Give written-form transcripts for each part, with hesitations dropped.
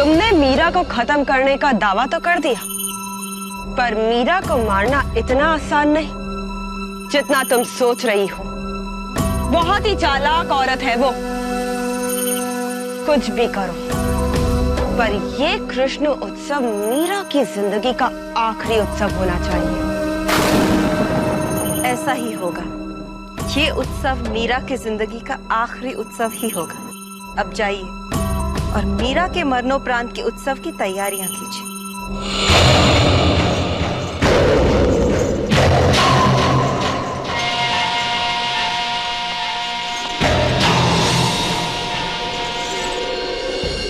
तुमने मीरा को खत्म करने का दावा तो कर दिया, पर मीरा को मारना इतना आसान नहीं जितना तुम सोच रही हो। बहुत ही चालाक औरत है वो। कुछ भी करो, पर ये कृष्ण उत्सव मीरा की जिंदगी का आखिरी उत्सव होना चाहिए। ऐसा ही होगा। ये उत्सव मीरा की जिंदगी का आखिरी उत्सव ही होगा। अब जाइए और मीरा के मरणोपरांत के उत्सव की तैयारियां कीजिए।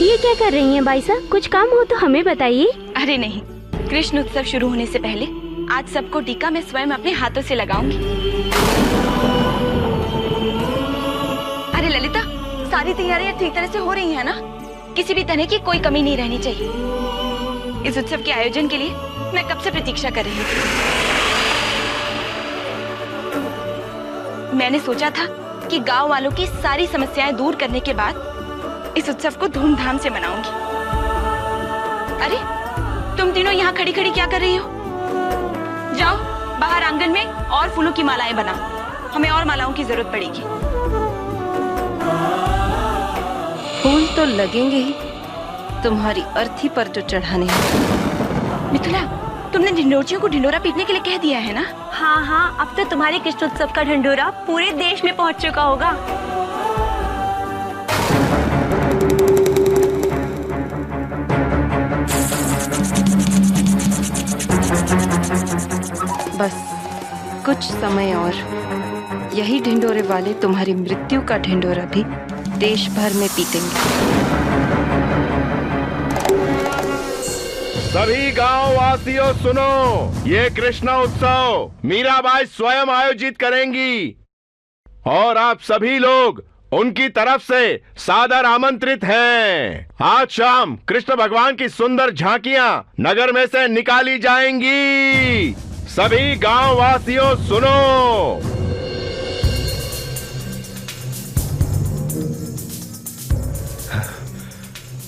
ये क्या कर रही हैं बाई साहब? कुछ काम हो तो हमें बताइए। अरे नहीं, कृष्ण उत्सव शुरू होने से पहले आज सबको टीका मैं स्वयं अपने हाथों से लगाऊंगी। अरे ललिता, सारी तैयारियां ठीक तरह से हो रही हैं ना? किसी भी तरह की कोई कमी नहीं रहनी चाहिए। इस उत्सव के आयोजन के लिए मैं कब से प्रतीक्षा कर रही थी। मैंने सोचा था कि गांव वालों की सारी समस्याएं दूर करने के बाद इस उत्सव को धूमधाम से मनाऊंगी। अरे तुम तीनों यहाँ खड़ी खड़ी क्या कर रही हो? जाओ बाहर आंगन में और फूलों की मालाएं बनाओ, हमें और मालाओं की जरूरत पड़ेगी। फूल तो लगेंगे ही, तुम्हारी अर्थी पर जो चढ़ाने हैं। मिथिला, तुमने ढिंडोरचियों को ढिंडोरा पीटने के लिए कह दिया है ना? हाँ हाँ, अब तो तुम्हारे कृष्ण उत्सव का ढिंडोरा पूरे देश में पहुंच चुका होगा। बस कुछ समय और, यही ढिंडोरे वाले तुम्हारी मृत्यु का ढिंडोरा भी देश भर में पीटेंगे। सभी गांव वासियों सुनो, ये कृष्ण उत्सव मीराबाई स्वयं आयोजित करेंगी और आप सभी लोग उनकी तरफ से सादर आमंत्रित हैं। आज शाम कृष्ण भगवान की सुंदर झांकियां नगर में से निकाली जाएंगी। सभी गांव वासियों सुनो।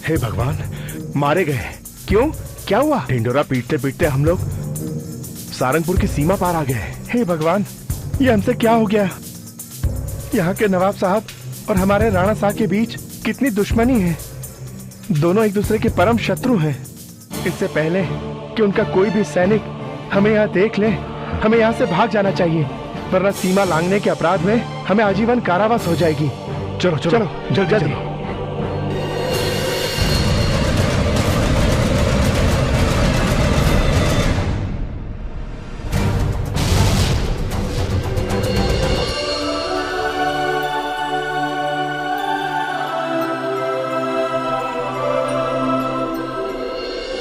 हे भगवान, मारे गए। क्यों? क्या हुआ? ढिंडोरा पीटते पीटते हम लोग सारंगपुर की सीमा पार आ गए। हे भगवान, ये हमसे क्या हो गया? यहाँ के नवाब साहब और हमारे राणा साहब के बीच कितनी दुश्मनी है। दोनों एक दूसरे के परम शत्रु हैं। इससे पहले कि उनका कोई भी सैनिक हमें यहाँ देख ले, हमें यहाँ से भाग जाना चाहिए, वरना सीमा लांघने के अपराध में हमें आजीवन कारावास हो जाएगी। चलो चलो चलो जल्दी जल्दी।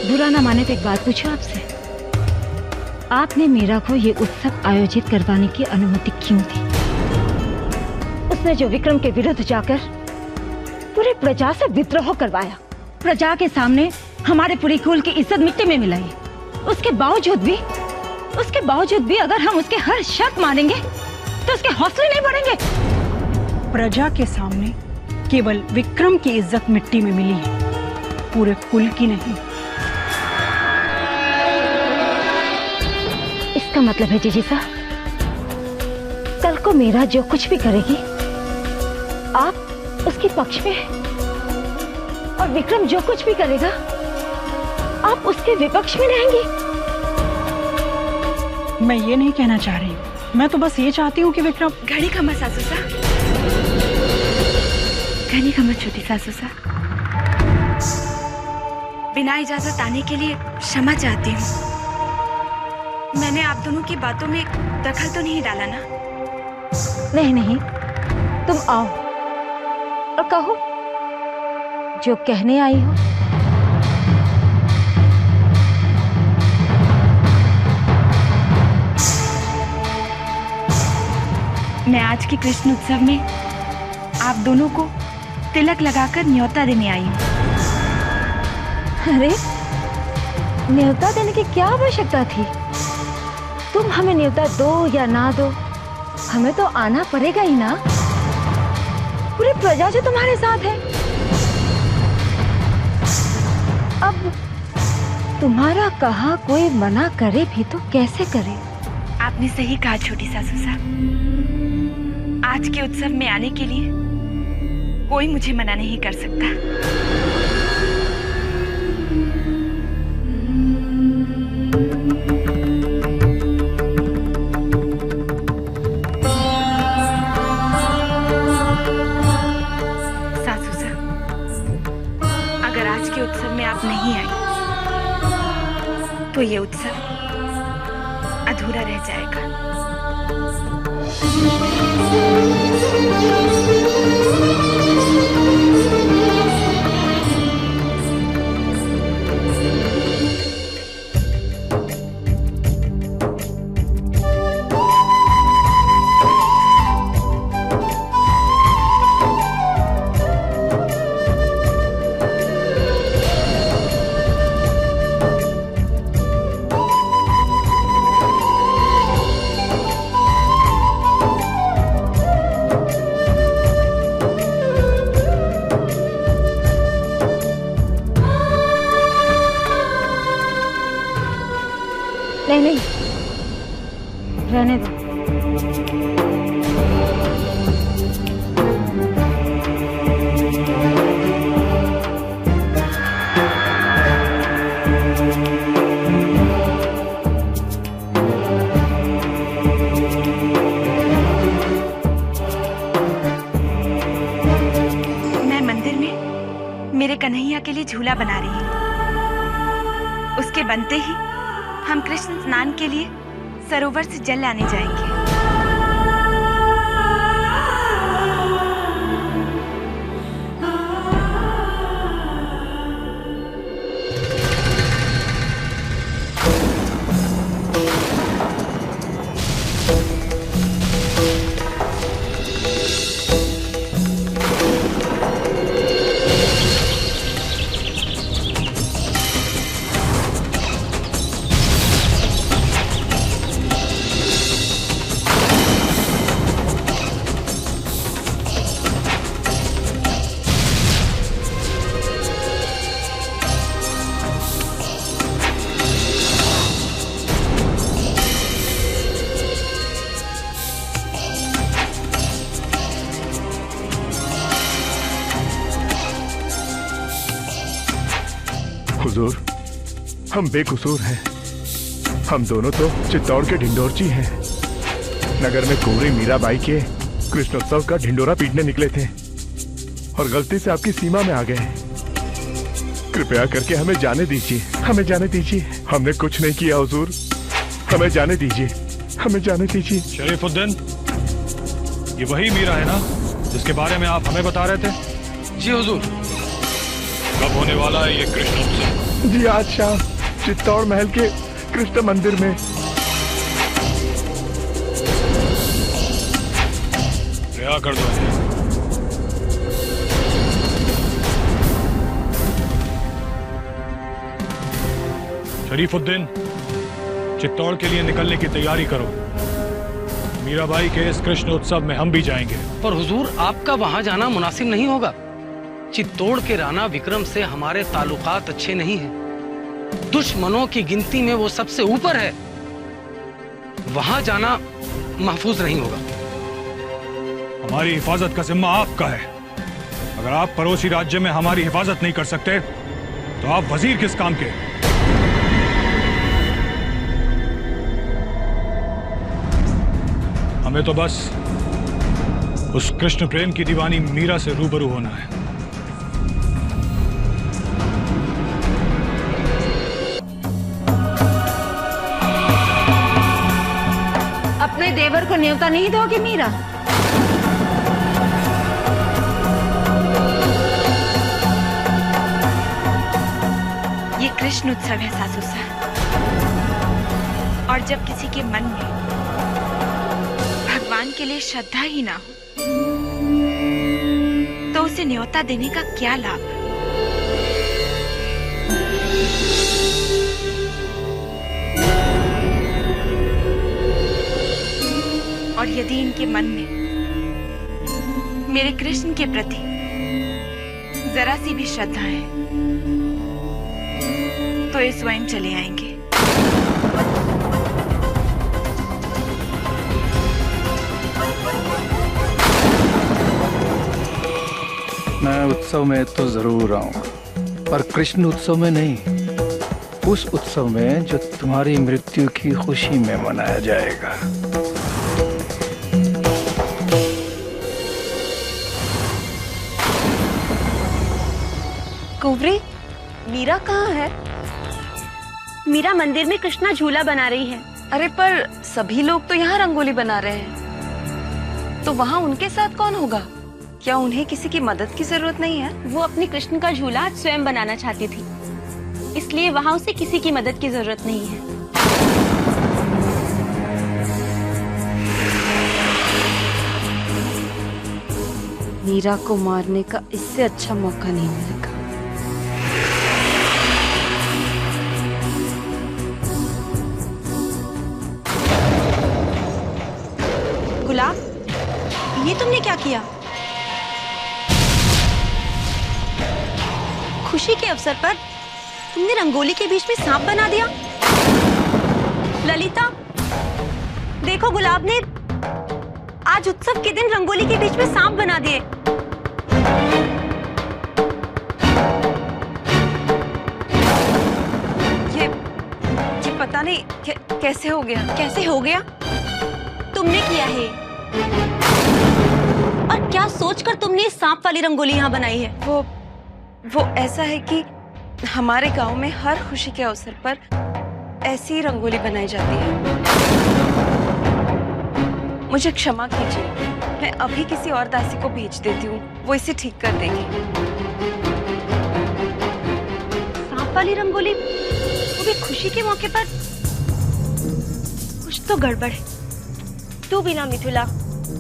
बुरा ना माने तो एक बात पूछो आपसे, आपने मीरा को ये उत्सव आयोजित करवाने की अनुमति क्यों दी? उसने जो विक्रम के विरुद्ध जाकर पूरे प्रजा से विद्रोह करवाया, प्रजा के सामने हमारे पूरी कुल की इज्जत मिट्टी में मिलाई, उसके बावजूद भी अगर हम उसके हर शर्त मानेंगे तो उसके हौसले नहीं बढ़ेंगे। प्रजा के सामने केवल विक्रम की इज्जत मिट्टी में मिली है, पूरे कुल की नहीं। इसका मतलब है जीजी साहब, कल को मीरा जो कुछ भी करेगी आप उसके पक्ष में हैं, और विक्रम जो कुछ भी करेगा आप उसके विपक्ष में रहेंगी। मैं ये नहीं कहना चाह रही हूँ, मैं तो बस ये चाहती हूँ कि विक्रम। घड़ी का मत सासू सा, घड़ी का मत छोटी सासू सा। बिना इजाजत आने के लिए क्षमा चाहती हूँ। मैंने आप दोनों की बातों में दखल तो नहीं डाला ना? नहीं नहीं, तुम आओ और कहो जो कहने आई हो। मैं आज के कृष्ण उत्सव में आप दोनों को तिलक लगाकर न्योता देने आई हूँ। अरे, न्योता देने की क्या आवश्यकता थी? तुम हमें न्योता दो या ना दो, हमें तो आना पड़ेगा ही ना। पूरी प्रजा जो तुम्हारे साथ है। अब तुम्हारा कहा कोई मना करे भी तो कैसे करे? आपने सही कहा छोटी सासू साहब। आज के उत्सव में आने के लिए कोई मुझे मना नहीं कर सकता। सासू साहब, अगर आज के उत्सव में आप नहीं आए तो ये उत्सव अधूरा रह जाएगा। नहीं, रहने दो। मैं मंदिर में मेरे कन्हैया के लिए झूला बना रही हूँ। उसके बनते ही हम कृष्ण स्नान के लिए सरोवर से जल लाने जाएंगे। हुजूर, हम बेकसूर हैं। हम दोनों तो चित्तौड़ के ढिंडोरची हैं। नगर में कुंवरी मीराबाई के कृष्णोत्सव का ढिंडोरा पीटने निकले थे और गलती से आपकी सीमा में आ गए। कृपया करके हमें जाने दीजिए, हमें जाने दीजिए। हमने कुछ नहीं किया हुजूर, हमें जाने दीजिए, हमें जाने दीजिए। शरीफुद्दीन, ये वही मीरा है ना जिसके बारे में आप हमें बता रहे थे? जी हुजूर। कब होने वाला है ये कृष्णोत्सव? जी आज शाम चित्तौड़ महल के कृष्ण मंदिर में। रिहा कर दो इन्हें। शरीफुद्दीन, चित्तौड़ के लिए निकलने की तैयारी करो। मीराबाई के इस कृष्णोत्सव में हम भी जाएंगे। पर हुजूर, आपका वहां जाना मुनासिब नहीं होगा। चित्तौड़ के राणा विक्रम से हमारे ताल्लुकात अच्छे नहीं हैं। दुश्मनों की गिनती में वो सबसे ऊपर है। वहां जाना महफूज नहीं होगा। हमारी हिफाजत का जिम्मा आपका है। अगर आप पड़ोसी राज्य में हमारी हिफाजत नहीं कर सकते तो आप वजीर किस काम के? हमें तो बस उस कृष्ण प्रेम की दीवानी मीरा से रूबरू होना है। अपने देवर को न्योता नहीं दोगे मीरा? ये कृष्ण उत्सव है सासू साहब, और जब किसी के मन में भगवान के लिए श्रद्धा ही ना हो तो उसे न्योता देने का क्या लाभ? और यदि इनके मन में मेरे कृष्ण के प्रति जरा सी भी श्रद्धा है तो ये स्वयं चले आएंगे। मैं उत्सव में तो जरूर आऊंगा, पर कृष्ण उत्सव में नहीं। उस उत्सव में जो तुम्हारी मृत्यु की खुशी में मनाया जाएगा। कुंवरी, मीरा कहाँ है? मीरा मंदिर में कृष्णा झूला बना रही है। अरे पर सभी लोग तो यहाँ रंगोली बना रहे हैं, तो वहाँ उनके साथ कौन होगा? क्या उन्हें किसी की मदद की जरूरत नहीं है? वो अपने कृष्ण का झूला आज स्वयं बनाना चाहती थी, इसलिए वहाँ उसे किसी की मदद की जरूरत नहीं है। मीरा को मारने का इससे अच्छा मौका नहीं मिलेगा। गुलाब, ये तुमने क्या किया? खुशी के अवसर पर तुमने रंगोली के बीच में सांप बना दिया। ललिता, देखो गुलाब ने आज उत्सव के दिन रंगोली के बीच में सांप बना दिए। ये पता नहीं कैसे हो गया। कैसे हो गया? तुमने किया है। और क्या सोचकर तुमने सांप वाली रंगोली यहाँ बनाई है? वो ऐसा है कि हमारे गांव में हर खुशी के अवसर पर ऐसी ही रंगोली बनाई जाती है। मुझे क्षमा कीजिए, मैं अभी किसी और दासी को भेज देती हूँ, वो इसे ठीक कर देगी। सांप वाली रंगोली, वो भी खुशी के मौके पर? कुछ तो गड़बड़ है। तू भी ना मिथुला,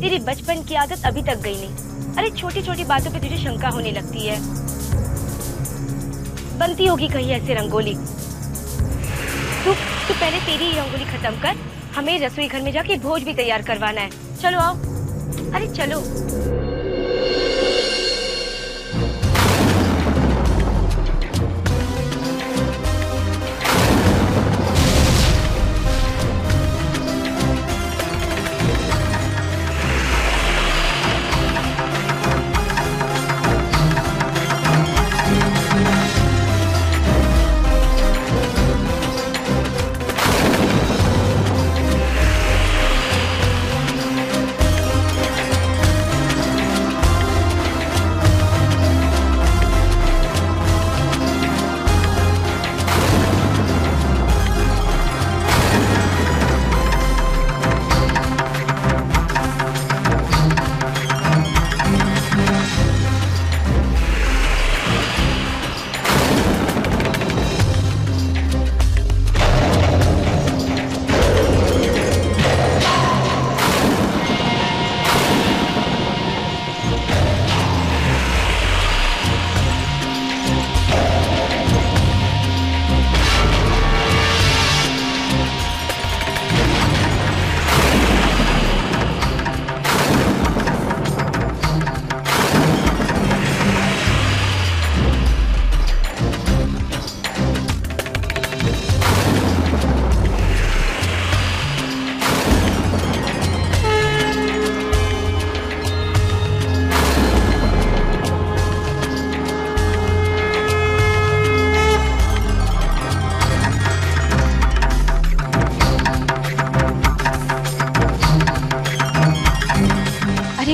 तेरी बचपन की आदत अभी तक गई नहीं। अरे छोटी छोटी बातों पे तुझे शंका होने लगती है। बनती होगी कहीं ऐसी रंगोली। तू पहले तेरी रंगोली खत्म कर, हमें रसोई घर में जाके भोज भी तैयार करवाना है। चलो आओ। अरे चलो।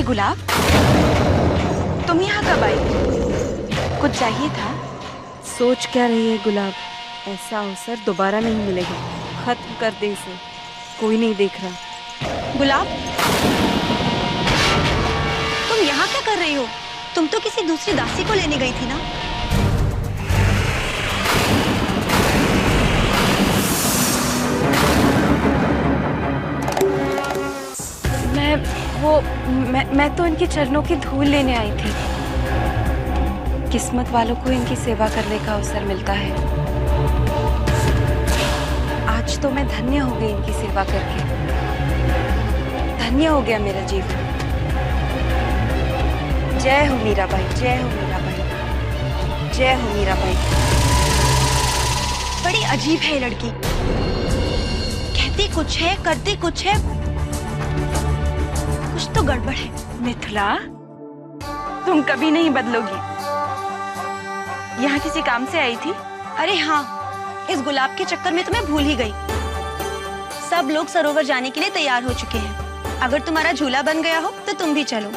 गुलाब, तुम यहाँ कब आई? कुछ चाहिए था? सोच क्या रही है गुलाब? ऐसा अवसर दोबारा नहीं मिलेगा। खत्म कर दे इसे, कोई नहीं देख रहा। गुलाब, तुम यहाँ क्या कर रही हो? तुम तो किसी दूसरी दासी को लेने गई थी ना? मैं तो इनके चरणों की धूल लेने आई थी। किस्मत वालों को इनकी सेवा करने का अवसर मिलता है। आज तो मैं धन्य हो गई इनकी सेवा करके। धन्य हो गया मेरा जीवन। जय हो मीराबाई, जय हो मीराबाई, जय हो मीराबाई। बड़ी अजीब है ये लड़की। कहती कुछ है, करती कुछ है, कुछ तो गड़बड़ है। मिथिला, तुम कभी नहीं बदलोगी। यहाँ किसी काम से आई थी? अरे हाँ, इस गुलाब के चक्कर में तो मैं भूल ही गई। सब लोग सरोवर जाने के लिए तैयार हो चुके हैं। अगर तुम्हारा झूला बन गया हो तो तुम भी चलो।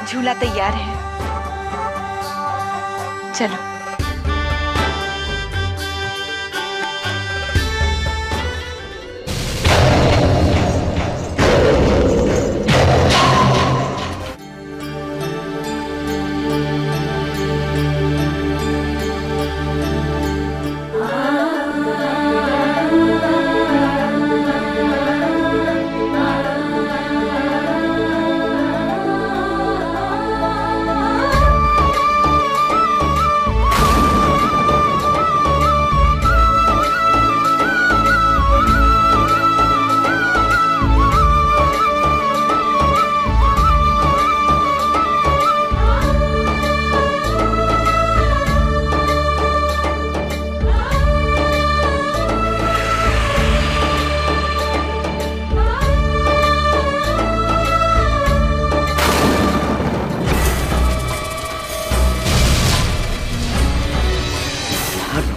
झूला तैयार है, चलो।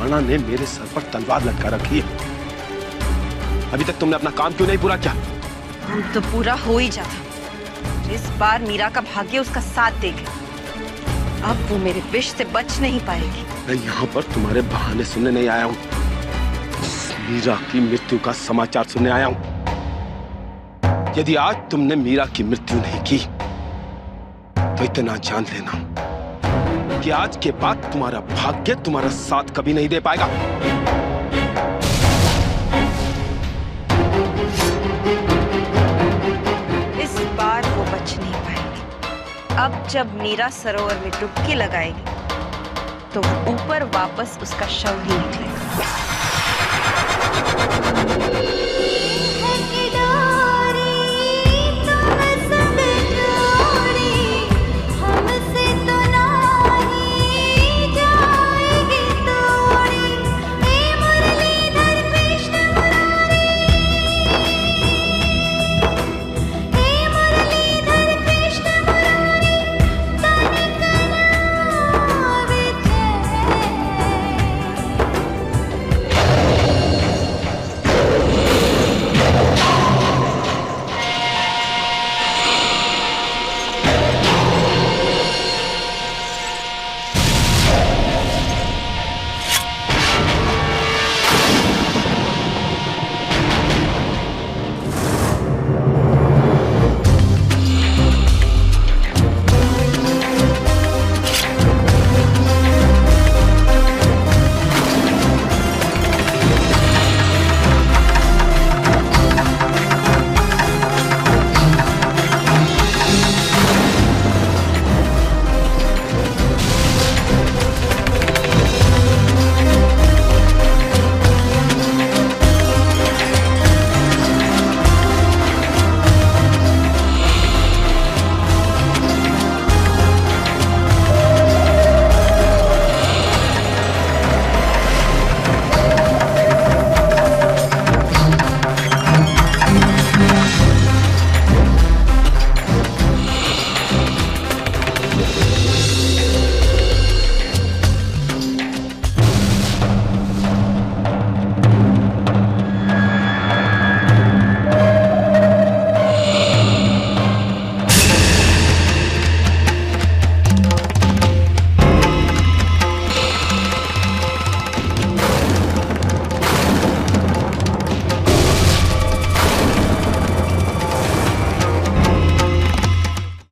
राणा ने मेरे सर पर तलवार लटका रखी है। अभी तक तुमने अपना काम क्यों नहीं पूरा किया? काम तो पूरा हो ही जाता। इस बार मीरा का भाग्य उसका साथ देगा। अब वो मेरे विष से बच नहीं पाएगी। मैं यहाँ पर तुम्हारे बहाने सुनने नहीं आया हूँ, मीरा की मृत्यु का समाचार सुनने आया हूँ। यदि आज तुमने मीरा की मृत्यु नहीं की तो इतना जान लेना कि आज के बाद तुम्हारा भाग्य तुम्हारा साथ कभी नहीं दे पाएगा। इस बार वो बच नहीं पाएगी। अब जब मीरा सरोवर में डुबकी लगाएगी तो ऊपर वापस उसका शव ही निकलेगा।